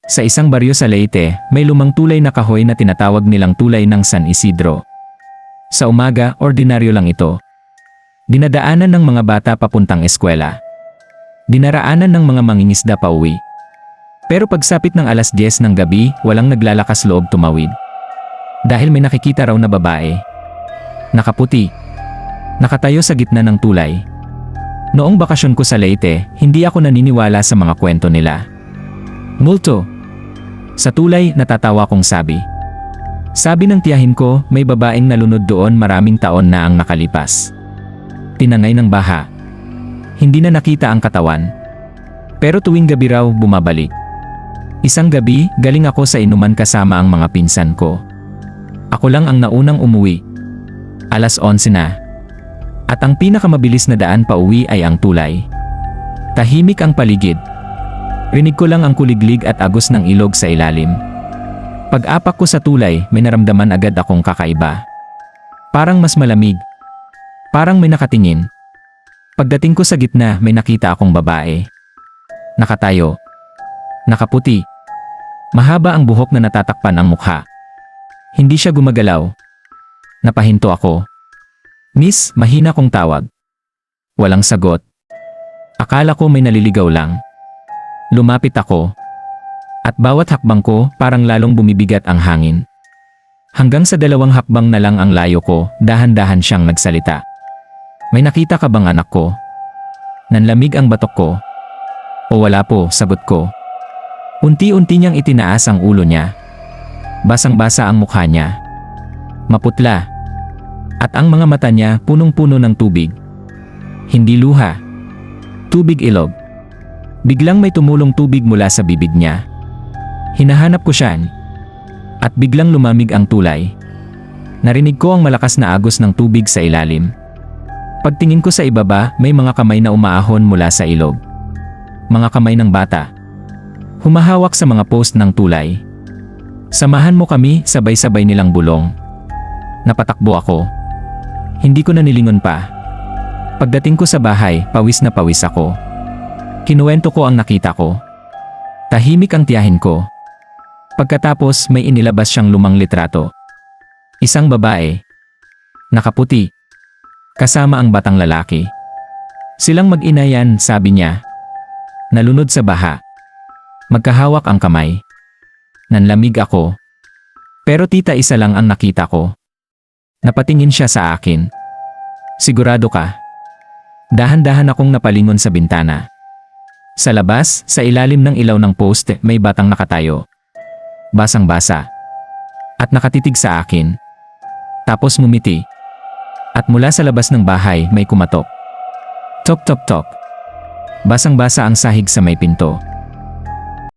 Sa isang baryo sa Leyte, may lumang tulay na kahoy na tinatawag nilang tulay ng San Isidro. Sa umaga, ordinaryo lang ito. Dinadaanan ng mga bata papuntang eskwela. Dinaraanan ng mga mangingisda pauwi. Pero pagsapit ng alas 10 ng gabi, walang naglalakas loob tumawid. Dahil may nakikita raw na babae. Nakaputi. Nakatayo sa gitna ng tulay. Noong bakasyon ko sa Leyte, hindi ako naniniwala sa mga kwento nila. Multo. Sa tulay, natatawa kong sabi. Sabi ng tiyahin ko, may babaeng nalunod doon maraming taon na ang nakalipas. Tinangay ng baha. Hindi na nakita ang katawan. Pero tuwing gabi raw bumabalik. Isang gabi, galing ako sa inuman kasama ang mga pinsan ko. Ako lang ang naunang umuwi. Alas 11 na. At ang pinakamabilis na daan pa uwi ay ang tulay. Tahimik ang paligid. Rinig ko lang ang kuliglig at agos ng ilog sa ilalim. Pag-apak ko sa tulay, may naramdaman agad akong kakaiba. Parang mas malamig. Parang may nakatingin. Pagdating ko sa gitna, may nakita akong babae. Nakatayo. Nakaputi. Mahaba ang buhok na natatakpan ang mukha. Hindi siya gumagalaw. Napahinto ako. Miss, mahina kong tawag. Walang sagot. Akala ko may naliligaw lang. Lumapit ako. At bawat hakbang ko, parang lalong bumibigat ang hangin. Hanggang sa 2 hakbang na lang ang layo ko, dahan-dahan siyang nagsalita. May nakita ka bang anak ko? Nanlamig ang batok ko. O wala po, sagot ko. Unti-unti niyang itinaas ang ulo niya. Basang-basa ang mukha niya. Maputla. At ang mga mata niya punong-puno ng tubig. Hindi luha. Tubig ilog. Biglang may tumulong tubig mula sa bibig niya. Hinahanap ko siya. At biglang lumamig ang tulay. Narinig ko ang malakas na agos ng tubig sa ilalim. Pagtingin ko sa ibaba, may mga kamay na umaahon mula sa ilog. Mga kamay ng bata. Humahawak sa mga post ng tulay. Samahan mo kami, sabay-sabay nilang bulong. Napatakbo ako. Hindi ko na nilingon pa. Pagdating ko sa bahay, pawis na pawis ako. Kinuwento ko ang nakita ko. Tahimik ang tiyahin ko. Pagkatapos may inilabas siyang lumang litrato. Isang babae. Nakaputi. Kasama ang batang lalaki. Silang mag-ina yan, sabi niya. Nalunod sa baha. Magkahawak ang kamay. Nanlamig ako. Pero tita, isa lang ang nakita ko. Napatingin siya sa akin. Sigurado ka? Dahan-dahan akong napalingon sa bintana. Sa labas, sa ilalim ng ilaw ng poste, may batang nakatayo. Basang-basa. At nakatitig sa akin. Tapos ngumiti. At mula sa labas ng bahay, may kumatok. Tok tok tok. Basang-basa ang sahig sa may pinto.